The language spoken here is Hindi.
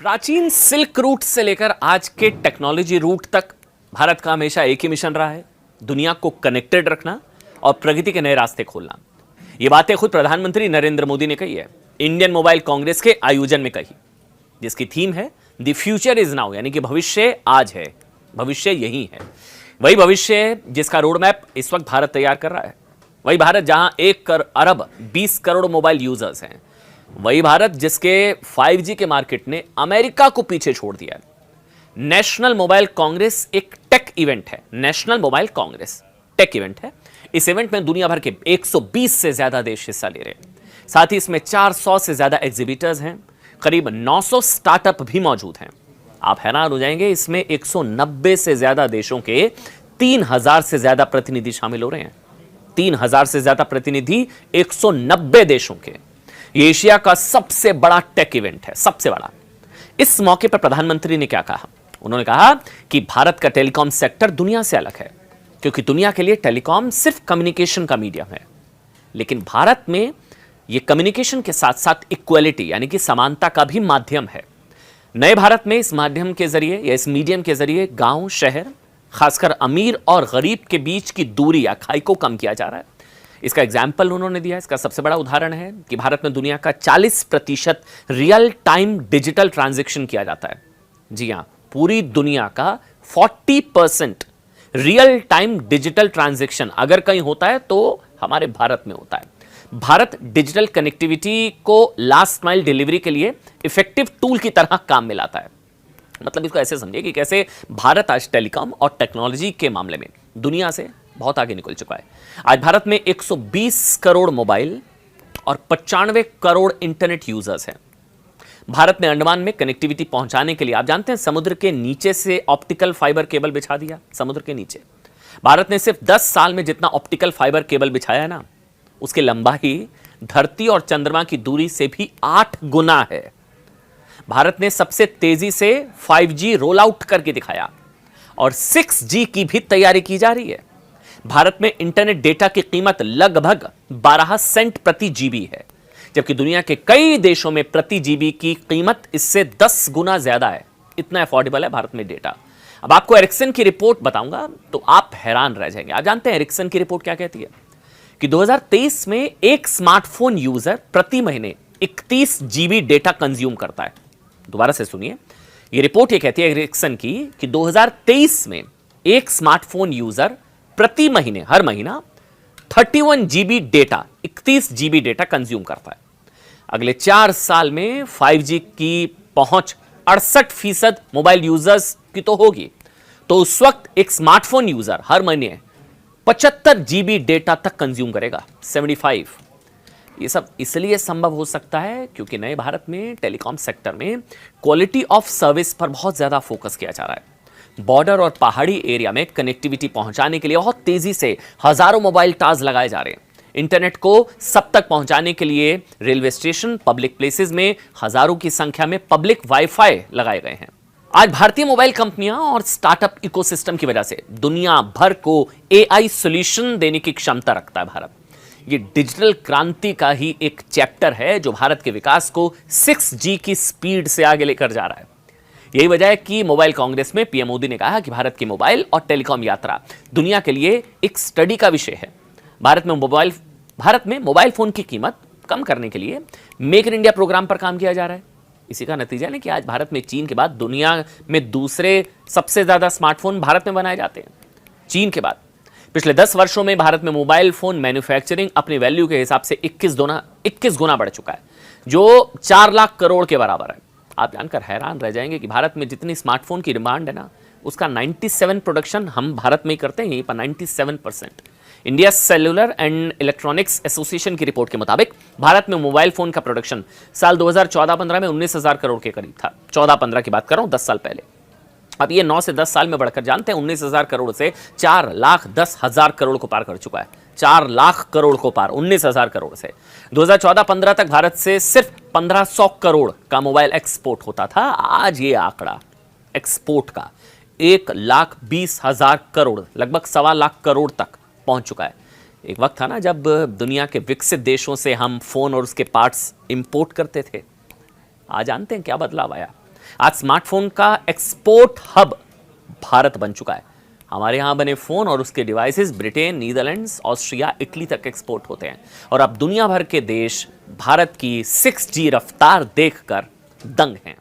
प्राचीन सिल्क रूट से लेकर आज के टेक्नोलॉजी रूट तक भारत का हमेशा एक ही मिशन रहा है, दुनिया को कनेक्टेड रखना और प्रगति के नए रास्ते खोलना। ये बातें खुद प्रधानमंत्री नरेंद्र मोदी ने कही है, इंडियन मोबाइल कांग्रेस के आयोजन में कही, जिसकी थीम है द फ्यूचर इज नाउ, यानी कि भविष्य आज है, भविष्य यही है। वही भविष्य है जिसका रोड मैप इस वक्त भारत तैयार कर रहा है। वही भारत जहां 1 अरब 20 करोड़ मोबाइल यूजर्स हैं। वही भारत जिसके 5G के मार्केट ने अमेरिका को पीछे छोड़ दिया है। नेशनल मोबाइल कांग्रेस एक टेक इवेंट है। National mobile Congress tech event है। इस इवेंट में दुनिया भर के 120 से ज्यादा देश हिस्सा ले रहे हैं। साथ ही इसमें 400 से ज्यादा एग्जीबिटर्स हैं, करीब 900 स्टार्टअप भी मौजूद हैं। आप हैरान हो जाएंगे, इसमें 190 से ज्यादा देशों के 3000 से ज्यादा प्रतिनिधि शामिल हो रहे हैं। 3000 से ज्यादा प्रतिनिधि 190 देशों के। ये एशिया का सबसे बड़ा टेक इवेंट है, सबसे बड़ा। इस मौके पर प्रधानमंत्री ने क्या कहा? उन्होंने कहा कि भारत का टेलीकॉम सेक्टर दुनिया से अलग है, क्योंकि दुनिया के लिए टेलीकॉम सिर्फ कम्युनिकेशन का मीडियम है, लेकिन भारत में यह कम्युनिकेशन के साथ साथ इक्वलिटी यानी कि समानता का भी माध्यम है। नए भारत में इस माध्यम के जरिए या इस मीडियम के जरिए गांव, शहर, खासकर अमीर और गरीब के बीच की दूरी या खाई को कम किया जा रहा है। इसका एग्जाम्पल उन्होंने दिया। इसका सबसे बड़ा उदाहरण है कि भारत में दुनिया का 40% रियल टाइम डिजिटल ट्रांजैक्शन किया जाता है। जी हां, पूरी दुनिया का 40% रियल टाइम डिजिटल ट्रांजैक्शन अगर कहीं होता है तो हमारे भारत में होता है। भारत डिजिटल कनेक्टिविटी को लास्ट माइल डिलीवरी के लिए इफेक्टिव टूल की तरह काम में लाता है। मतलब इसको ऐसे समझिए कि कैसे भारत आज टेलीकॉम और टेक्नोलॉजी के मामले में दुनिया से बहुत आगे निकल चुका है। आज भारत में 120 करोड़ मोबाइल और 95 करोड़ इंटरनेट यूजर्स हैं। भारत ने अंडमान में कनेक्टिविटी पहुंचाने के लिए, आप जानते हैं, समुद्र के नीचे से ऑप्टिकल फाइबर केबल बिछा दिया। समुद्र के नीचे भारत ने सिर्फ 10 साल में जितना ऑप्टिकल फाइबर केबल बिछाया है ना, उसकी लंबाई धरती और चंद्रमा की दूरी से भी 8 गुना है। भारत ने सबसे तेजी से 5G रोल आउट करके दिखाया और 6G की भी तैयारी की जा रही है। भारत में इंटरनेट डेटा की कीमत लगभग 12 सेंट प्रति जीबी है, जबकि दुनिया के कई देशों में प्रति जीबी की कीमत इससे 10 गुना ज्यादा है। इतना अफोर्डेबल है भारत में डेटा। अब आपको एरिक्सन की रिपोर्ट बताऊंगा तो आप हैरान रह जाएंगे। आप जानते हैं एरिक्सन की रिपोर्ट क्या कहती है? कि 2023 में एक स्मार्टफोन यूजर प्रति महीने 31 जीबी डेटा कंज्यूम करता है। दोबारा से सुनिए, यह रिपोर्ट ये कहती है एरिक्सन की कि 2023 में एक स्मार्टफोन यूजर प्रति महीने, हर महीना 31 GB data, 31 GB data consume करता है। अगले 4 साल में 5G की पहुंच 68% मोबाइल यूजर्स की तो होगी, तो उस वक्त एक स्मार्टफोन यूजर हर महीने 75 जीबी डेटा तक कंज्यूम करेगा। 75। ये सब इसलिए संभव हो सकता है क्योंकि नए भारत में टेलीकॉम सेक्टर में क्वालिटी ऑफ सर्विस पर बहुत ज्यादा फोकस किया जा रहा है। बॉर्डर और पहाड़ी एरिया में कनेक्टिविटी पहुंचाने के लिए बहुत तेजी से हजारों मोबाइल टावर्स लगाए जा रहे हैं। इंटरनेट को सब तक पहुंचाने के लिए रेलवे स्टेशन, पब्लिक प्लेसेस में हजारों की संख्या में पब्लिक वाईफाई लगाए गए हैं। आज भारतीय मोबाइल कंपनियां और स्टार्टअप इकोसिस्टम की वजह से दुनिया भर को AI सॉल्यूशन देने की क्षमता रखता है भारत। ये डिजिटल क्रांति का ही एक चैप्टर है जो भारत के विकास को 6G की स्पीड से आगे लेकर जा रहा है। यही वजह है कि मोबाइल कांग्रेस में पीएम मोदी ने कहा कि भारत की मोबाइल और टेलीकॉम यात्रा दुनिया के लिए एक स्टडी का विषय है। भारत में मोबाइल फोन की कीमत कम करने के लिए मेक इन इंडिया प्रोग्राम पर काम किया जा रहा है। इसी का नतीजा है कि आज भारत में चीन के बाद दुनिया में दूसरे सबसे ज्यादा स्मार्टफोन भारत में बनाए जाते हैं, चीन के बाद। पिछले 10 वर्षों में भारत में मोबाइल फोन मैन्युफैक्चरिंग अपनी वैल्यू के हिसाब से 21 गुना बढ़ चुका है, जो 4 लाख करोड़ के बराबर है। आप जानकर हैरान रह जाएंगे कि भारत में जितनी स्मार्टफोन की डिमांड है ना, उसका 97 प्रोडक्शन हम भारत में ही करते हैं, यहीं पर 97%। India cellular and electronics association की रिपोर्ट के मुताबिक भारत में मोबाइल फोन का प्रोडक्शन साल 2014-15 में 19,000 करोड़ के करीब था। 14-15 की बात कर रहा हूं, 10 साल पहले। अब ये 9 से 10 साल में बढ़कर, जानते हैं, 19,000 करोड़ से 4,10,000 करोड़ को पार कर चुका है। 4 लाख करोड़ को पार, 19,000 करोड़ से। 2014-15 तक भारत से सिर्फ 1,500 करोड़ का मोबाइल एक्सपोर्ट होता था। आज ये आंकड़ा एक्सपोर्ट का 1,20,000 करोड़, लगभग 1.25 लाख करोड़ तक पहुंच चुका है। एक वक्त था ना जब दुनिया के विकसित देशों से हम फोन और उसके पार्ट्स इंपोर्ट करते थे। आज जानते हैं क्या बदलाव आया? आज स्मार्टफोन का एक्सपोर्ट हब भारत बन चुका है। हमारे यहां बने फोन और उसके devices Britain, Netherlands, Austria, Italy तक एक्सपोर्ट होते हैं और अब दुनिया भर के देश भारत की 6G रफ्तार देखकर दंग हैं।